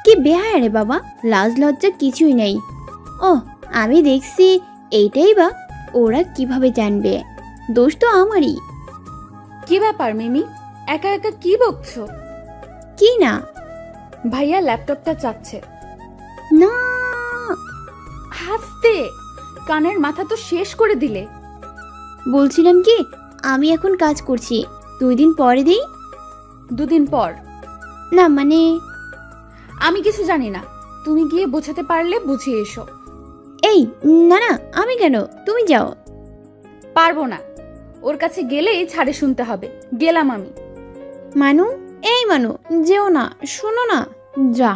কি বেহায়া রে বাবা, লাজ লজ্জা কিছুই নেই। ও আমি দেখছি, এইটাই বা ওরা কিভাবে জানবে? দোষ তো আমারই। কি ব্যাপার মিমি, একা একা কি বকছো? কি না? ভাইয়া ল্যাপটপটা চাচ্ছে। না হাসতে কানের মাথা তো শেষ করে দিলে। বলছিলাম কি, আমি এখন কাজ করছি, 2 দিন পরে দিই। 2 দিন পর? না মানে আমি কিছু জানি না, তুমি গিয়ে বোঝাতে পারলে বুঝিয়ে এসো। এই না না, আমি কেন, তুমি যাও। পারবো না, ওর কাছে গেলেই ছাড়ে শুনতে হবে। গেলাম আমি। মানু, এই মানু, যেও না, শোনো না। যা,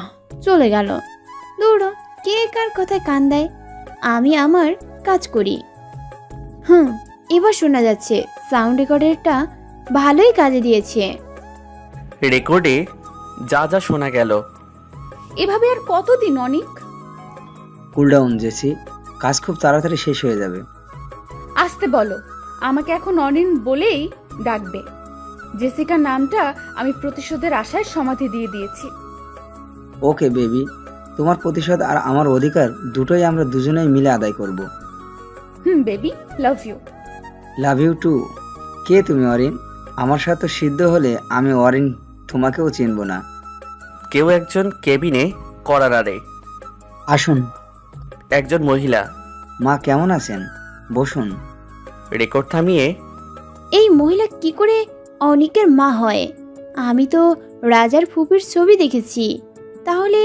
চলে গেল। দৌড়ো, কে কার কথায় কান দেয়? আমি আমার কাজ করি। এবার শোনা যাচ্ছে। সাউন্ড রেকর্ডারটা ভালোই কাজে দিয়েছে। রেকর্ডে যা যা শোনা গেল। এভাবে আর কতদিন অনিক? কুল ডাউন জেসি, কাজ খুব তাড়াতাড়ি শেষ হয়ে যাবে। আসতে বলো, আমাকে এখন অনিন বলেই ডাকবে। জেসিকার নামটা আমি প্রতিশোধের আশায় সমাধি দিয়ে দিয়েছি। ওকে বেবি, তোমার প্রতিশোধ আর আমার অধিকার দুটোই আমরা দুজনেই মিলে আদায় করব। Baby, love you. Love you too. কে তুমি অরিন? আমার সাথে সিদ্ধ হলে আমি অরিন তোমাকেও চিনব না। কেউ একজন কেবিনে করারারে। আসুন। একজন মহিলা। মা কেমন আছেন? বসুন। রেকর্ড থামিয়ে, এই মহিলা কি করে অনিকের মা হয়? আমি তো রাজার ফুপির ছবি দেখেছি, তাহলে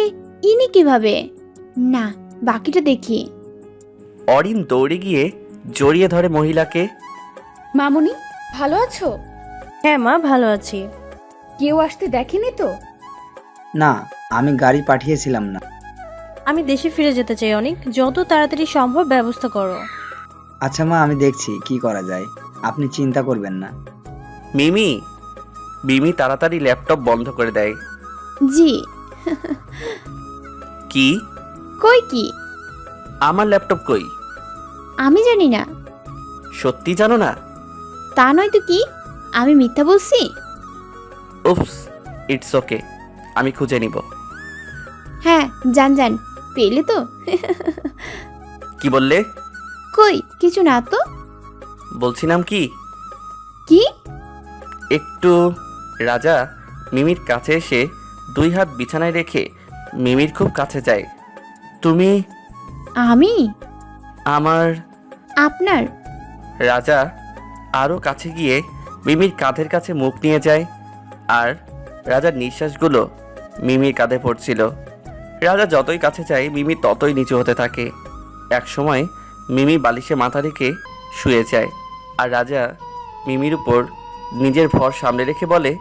ইনি কিভাবে? না, বাকিটা দেখি। অরিন দৌড়ে গিয়ে জড়িয়ে ধরে মহিলাকে। মামুনি, ভালো আছো? হ্যাঁ মা, ভালো আছি। কেউ আসতে দেখেনি তো? না, আমি গাড়ি পাঠিয়েছিলাম না। আমি দেশে ফিরে যেতে চাই অনেক, যত তাড়াতাড়ি সম্ভব ব্যবস্থা করো। আচ্ছা মা, আমি দেখছি কি করা যায়, আপনি চিন্তা করবেন না। মিমি। মিমি তাড়াতাড়ি ল্যাপটপ বন্ধ করে দেয়। জি। কি? কই কি? আমার ল্যাপটপ কই? আমি জানি না। সত্যি জানো না? তা নয় তো কি, আমি মিথ্যা বলছি? উপস, ইটস ওকে, আমি খুঁজে নিব। হ্যাঁ, যান যান, পেলে তো। কি বললে? কই কিছু না তো। বলছিলাম কি, কি? একটু। রাজা মিমির কাছে এসে 2 হাত বিছানায় রেখে মিমির খুব কাছে যায়। তুমি আমি আমার। আপনার? রাজা আরও কাছে গিয়ে মিমির কাঁধের কাছে মুখ নিয়ে যায়, আর রাজার নিঃশ্বাসগুলো মিমির কাঁধে পড়ছিল। রাজা যতই কাছে যায় মিমি ততই নিচু হতে থাকে। এক সময় মিমি বালিশে মাথা রেখে শুয়ে যায়, আর রাজা মিমির উপর নিজের ভর সামনে রেখে বলে,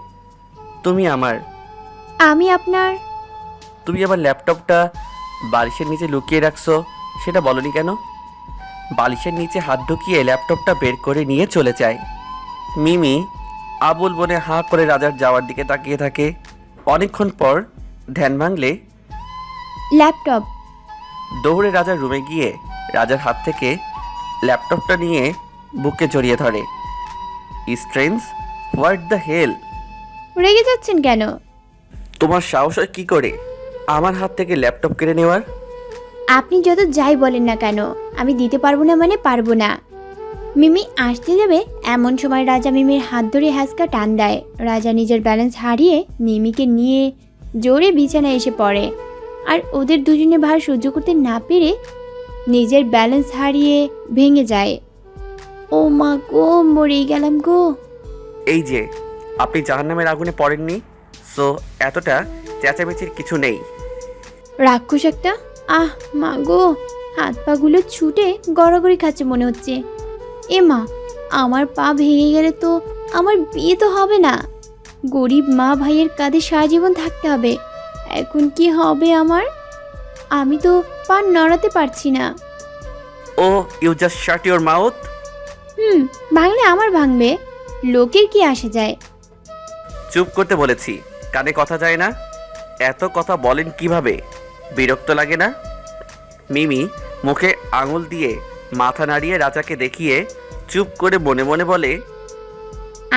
তুমি আমার। আমি আপনার? তুমি আবার ল্যাপটপটা বালিশের নিচে লুকিয়ে রাখছো, সেটা বলনি কেন? বালিশের নিচে হাত ঢুকিয়ে ল্যাপটপটা বের করে নিয়ে চলে যায়। মিমি আবুল বনে হাঁ করে রাজার যাওয়ার দিকে তাকিয়ে থাকে। অনেকক্ষণ পর ধ্যান ভাঙলে ল্যাপটপ? দৌড়ে রাজার রুমে গিয়ে রাজার হাত থেকে ল্যাপটপটা নিয়ে বুকে জড়িয়ে ধরে। Strange, what the hell? রেগে যাচ্ছেন কেন? তোমার সাহস হয় কি করে আমার হাত থেকে ল্যাপটপ কেড়ে নেওয়ার? আপনি যত যাই বলেন না কেন, আমি দিতে পারবো না মানে পারবো না। মিমি আসতে যাবে এমন সময় রাজা মিমির হাত ধরে হ্যাঁচকা টান দেয়। রাজা নিজের ব্যালেন্স হারিয়ে মিমিকে নিয়ে জোরে বিছানায় এসে পড়ে, আর ওদের দুজনে ভার সহ্য করতে না পেরে নিজের ব্যালেন্স হারিয়ে ভেঙে যায়। ও মা গো, মরে গেলাম গো। এই যে, আপনি জাহান্নামের আগুনে পড়েননি, সো এতটা চেঁচামেচির কিছু নেই। রাক্ষস একটা। আহ মা গো, হাত পাগুলো ছুটে গড়াগড়ি খাচ্ছে মনে হচ্ছে। এ মা, আমার পা ভেঙে গেলে তো আমার বিয়ে তো হবে না। গরিব মা ভাইয়ের কাঁধে সারা জীবন থাকতে হবে। এখন কি হবে আমার? আমি তো পা নড়াতে পারছি না। Oh you just shut your mouth. ভাঙলে আমার ভাঙবে, লোকের কি আসে যায়? চুপ করতে বলেছি, কানে কথা যায় না? এত কথা বলেন কিভাবে? বিরক্ত লাগে না? মিমি মুখে আঙুল দিয়ে মাথা নাড়িয়ে রাজাকে দেখিয়ে চুপ করে মনে মনে বলে,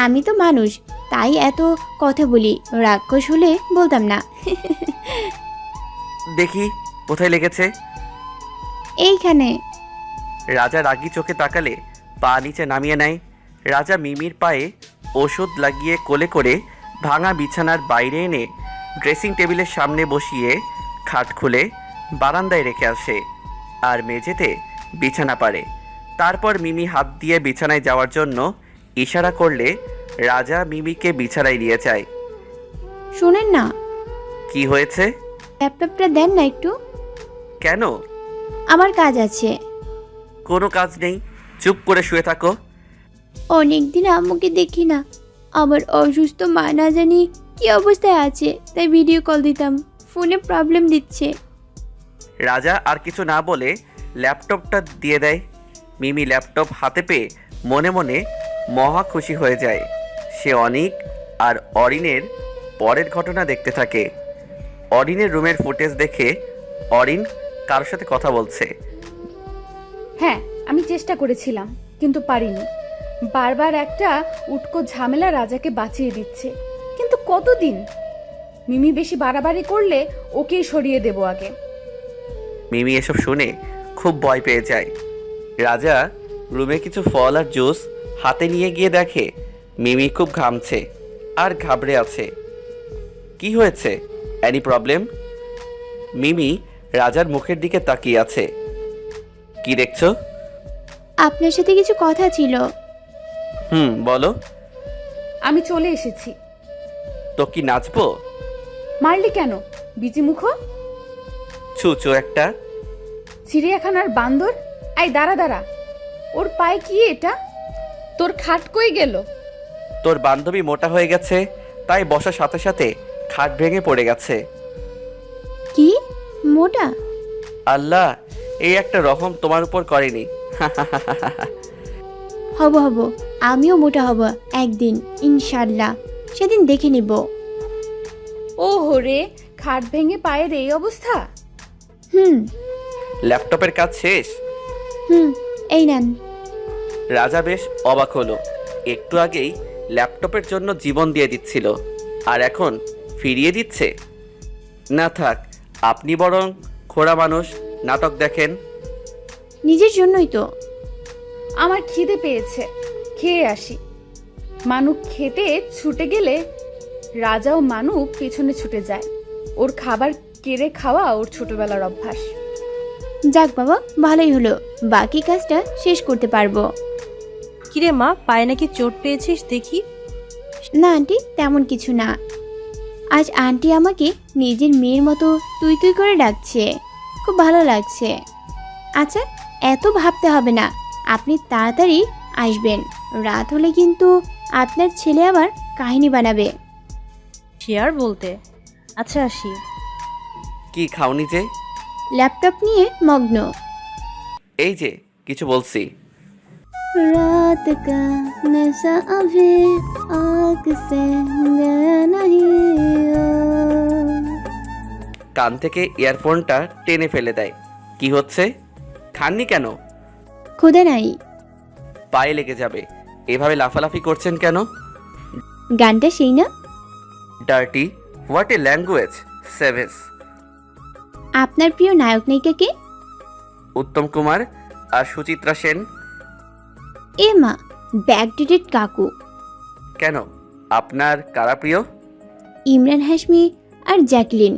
আমি তো মানুষ, তাই এত কথা বলি, রাক্ষস হলে বলতাম না। দেখি কোথায় লেগেছে। এইখানে। রাজা রাগী চোখে তাকালে পা নিচে নামিয়ে নেয়। রাজা মিমির পায়ে ওষুধ লাগিয়ে কোলে করে ভাঙা বিছানার বাইরে এনে ড্রেসিং টেবিলের সামনে বসিয়ে খাট খুলে বারান্দায় রেখে আসে আর মেঝেতে বিছানা পারে। তারপর মিমি হাত দিয়ে বিছানায় যাওয়ার জন্য ইশারা করলে রাজা মিমিকে বিছানায় নিয়ে যায়। শোনেন না, কি হয়েছে? ল্যাপটপটা দেন না একটু, কেন? আমার কাজ আছে। কোনো কাজ নেই, চুপ করে শুয়ে থাকো। অনেকদিন আম্মুকে দেখি না, আমার অসুস্থ মা না জানি কি অবস্থায় আছে, তাই ভিডিও কল দিতাম, ফোনে প্রবলেম দিচ্ছে। রাজা আর কিছু না বলে ল্যাপটপটা দিয়ে দেয়। মিমি ল্যাপটপ হাতে পেয়ে মনে মনে মহা খুশি হয়ে যায়। সে অনিক আর অরিনের পরের ঘটনা দেখতে থাকে। অরিনের রুমের ফুটেজ দেখে অরিন কারোর সাথে কথা বলছে। হ্যাঁ, আমি চেষ্টা করেছিলাম কিন্তু পারিনি। বারবার একটা উটকো ঝামেলা রাজাকে বাঁচিয়ে দিচ্ছে, কিন্তু কতদিন? মিমি বেশি বাড়াবাড়ি করলে ওকেই সরিয়ে দেব আগে। মিমি এসব শুনে খুব ভয় পেয়ে যায়। রাজা রুমে কিছু ফল আর জুস হাতে নিয়ে গিয়ে দেখে মিমি খুব ঘামছে আর ঘাবড়ে আছে। কি হয়েছে? Any problem? মিমি রাজার মুখের দিকে তাকিয়ে আছে। কি দেখছো? আপনার সাথে কিছু কথা ছিল। বলো। আমি চলে এসেছি। তো কি নাচবো? মারলি কেন বিজি মুখ? ছুচো একটা। চিড়িয়াখানার বান্দর। এই দাঁড়া দাঁড়া, ওর পায়ে কি এটা? তোর খাট কই গেল? তোর বান্ধবী মোটা হয়ে গেছে, তাই বসার সাথে সাথে খাট ভেঙে পড়ে গেছে। কি মোটা? আল্লাহ, এই একটা রহম তোমার উপর করেনি। হব হব, আমিও মোটা হব একদিন ইনশাল্লাহ, সেদিন দেখে নিব। ও হরে, খাট ভেঙে পায়ের এই অবস্থা? হুম ল্যাপটপের কাজ শেষ? এই নেন। রাজা বেশ অবাক হলো। একটু আগেই ল্যাপটপের জন্য জীবন দিয়ে দিচ্ছিল, আর এখন ফিরিয়ে দিচ্ছে। না থাক, আপনি বরং খোড়া মানুষ, নাটক দেখেন। নিজের জন্যই তো। আমার খিদে পেয়েছে, খেয়ে আসি। মানুক খেতে ছুটে গেলে রাজাও মানুক পেছনে ছুটে যায়। ওর খাবার কেড়ে খাওয়া ওর ছোটবেলার অভ্যাস। যাক বাবা, ভালোই হলো, বাকি কাজটা শেষ করতে পারবো। কিরে মা, পায়ে নাকি চোট পেয়েছিস দেখি? না আন্টি, তেমন কিছু না। আজ আন্টি আমাকে নিজের মেয়ের মতো তুই তুই করে ডাকছে, খুব ভালো লাগছে। আচ্ছা, এত ভাবতে হবে না, আপনি তাড়াতাড়ি আসবেন। রাত হলে কিন্তু আপনার ছেলে আবার কাহিনী বানাবে। শেয়ার বলতে। আচ্ছা আসি। কি খাওনি যে? ল্যাপটপ নিয়ে মগ্ন। এই যে কিছু বলছি। रात का नशा अभी आँख से गया नहीं। কান থেকে ইয়ারফোনটা টেনে ফেলে দেয়। কি হচ্ছে? খাননি কেন? ক্ষুধা নাই। পায়ে লেগে যাবে, এভাবে লাফালাফি করছেন কেন? গানটা সেই না? ডার্টি, হোয়াট এ ল্যাঙ্গুয়েজ, সেভেস। আপনার প্রিয় নায়ক নায়িকা কে? উত্তম কুমার আর সুচিত্রা সেন। এ মা, ব্যাকডেটেড কাকু। কেন, আপনার কারা প্রিয়? ইমরান হাশমি আর জ্যাকলিন।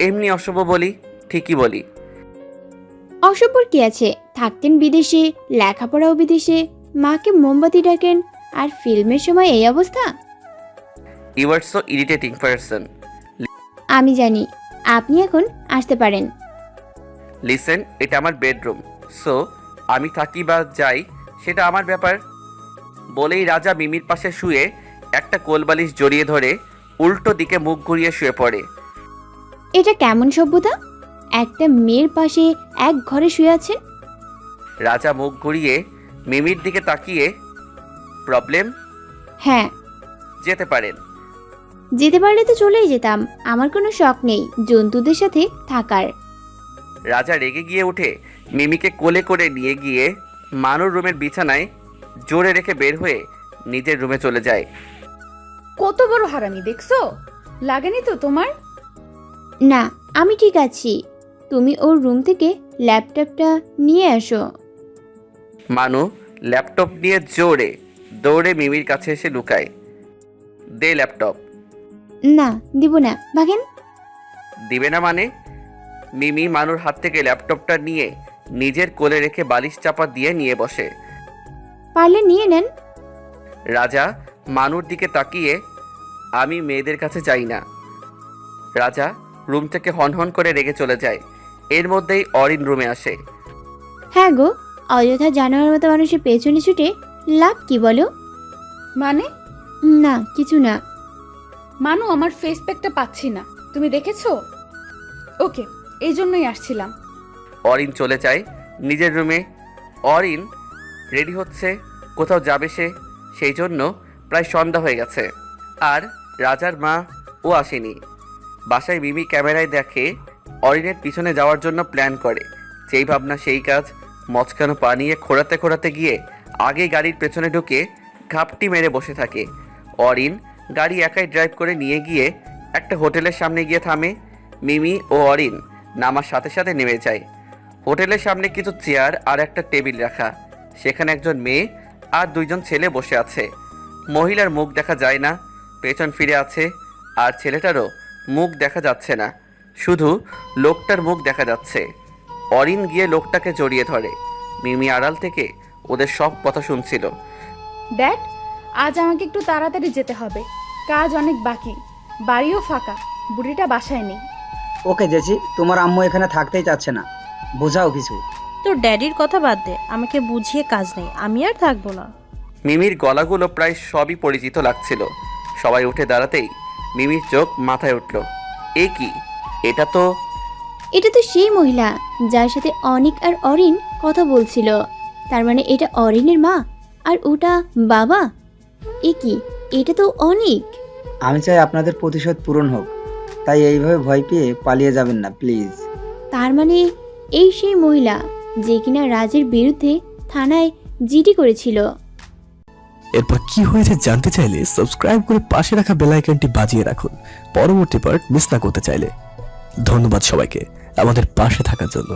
এমনি অশুভ বলি, ঠিকই বলি। অসভ্যর কি আছে, থাকতেন বিদেশে, লেখাপড়াও বিদেশে, মাকে মোমবাতি ডাকেন, আর ফিল্মের সময় এই অবস্থা। You are so irritating person. আমি জানি, আপনি এখন আসতে পারেন। লিসেন, এটা আমার বেডরুম, সো আমি থাকি বা যাই সেটা আমার ব্যাপার। বলেই রাজা মিমির পাশে শুয়ে একটা কোলবালিশ জড়িয়ে ধরে উল্টো দিকে মুখ ঘুরিয়ে শুয়ে পড়ে। এটা কেমন সভ্যতা? একটা মেয়ের পাশে এক ঘরে শুয়ে আছেন। রাজা মুখ ঘুরিয়ে মিমির দিকে তাকিয়ে, প্রবলেম? হ্যাঁ, যেতে পারেন। যেতে পারলে তো চলেই যেতাম, আমার কোনো শখ নেই জন্তুদের সাথে থাকার। রাজা রেগে গিয়ে উঠে মিমিকে কোলে করে নিয়ে গিয়ে মানুর রুমের বিছানায় জোরে রেখে বের হয়ে নিজের রুমে চলে যায়। কত বড় হারামি দেখছো? লাগেনি তো তোমার? না, আমি ঠিক আছি, তুমি ওর রুম থেকে ল্যাপটপটা নিয়ে আসো। মানু ল্যাপটপ নিয়ে জোরে দৌড়ে মিমির কাছে এসে লুকায়। দে ল্যাপটপ। না, দিব না, ভাগেন। দিবে না মানে? মিমি মানুর হাত থেকে ল্যাপটপটা নিয়ে নিজের কোলে রেখে বালিশ চাপা দিয়ে নিয়ে বসে। পারলে নিয়ে নেন। রাজা মানুর দিকে তাকিয়ে, আমি মেয়েদের কাছে যাই না। রাজা রুম থেকে হনহন করে রেগে চলে যায়। এর মধ্যেই অরিন রুমে আসে। হ্যাঁ গো, অযথা জানোয়ার মতো মানুষের পেছনে ছুটে লাভ কি বলো? মানে? না, কিছু না। মানু, আমার ফেস প্যাকটা পাচ্ছি না, তুমি দেখেছো? ওকে, এই জন্যই আসছিলাম। অরিন চলে যায় নিজের রুমে। অরিন রেডি হচ্ছে, কোথাও যাবে সে, সেই জন্য প্রায় সন্ধ্যা হয়ে গেছে। আর রাজার মা ও আসেনি। বাসায় মিমি ক্যামেরায় দেখে অরিনের পিছনে যাওয়ার জন্য প্ল্যান করে। যেই ভাবনা সেই কাজ। মচকানো পা নিয়ে খোঁড়াতে খোঁড়াতে গিয়ে আগে গাড়ির পেছনে ঢুকে ঘাপটি মেরে বসে থাকে। অরিন গাড়ি একাই ড্রাইভ করে নিয়ে গিয়ে একটা হোটেলের সামনে গিয়ে থামে। মিমি ও অরিন নামার সাথে সাথে নেমে যায়। হোটেলের সামনে কিছু চেয়ার আর একটা টেবিল রাখা। সেখানে একজন মেয়ে আর দুইজন ছেলে বসে আছে। মহিলার মুখ দেখা যায় না, পেছন ফিরে আছে। আর ছেলেটারও মুখ দেখা যাচ্ছে না, শুধু লোকটার মুখ দেখা যাচ্ছে। অরিন গিয়ে লোকটাকে জড়িয়ে ধরে। মিমি আড়াল থেকে ওদের সব কথা শুনছিল। ড্যাড, আজ আমাকে একটু তাড়াতাড়ি যেতে হবে, কাজ অনেক বাকি, বাড়িও ফাঁকা, বুড়িটা বাসায় নেই। ওকে জেসি, তোমার আম্মু এখানে থাকতেই চাচ্ছে না, বোঝাও কিছু। তোর ড্যাডির কথা বাদ দে, আমাকে বুঝিয়ে কাজ নেই, আমি আর থাকবো না। মিমির গলাগুলো প্রায় সবই পরিচিত লাগছিল। সবাই উঠে দাঁড়াতেই মিমির চোখ মাথায় উঠল। এ কি? এটা তো সেই মহিলা যার সাথে অনিক আর অরিন কথা বলছিল। তার মানে এটা অরিনের মা আর ওটা বাবা। এ কি, এটা তো অনিক। আমি চাই আপনাদের প্রতিশোধ পূরণ হোক, তাই এইভাবে ভয় পেয়ে পালিয়ে যাবেন না প্লিজ। তার মানে এই সেই মহিলা যে কিনা রাজের বিরুদ্ধে থানায় জিডি করেছিল। এরপর কি হয়েছে জানতে চাইলে সাবস্ক্রাইব করে পাশে রাখা বেল আইকনটি বাজিয়ে রাখুন পরবর্তী পার্ট মিস না করতে চাইলে। ধন্যবাদ সবাইকে আমাদের পাশে থাকার জন্য।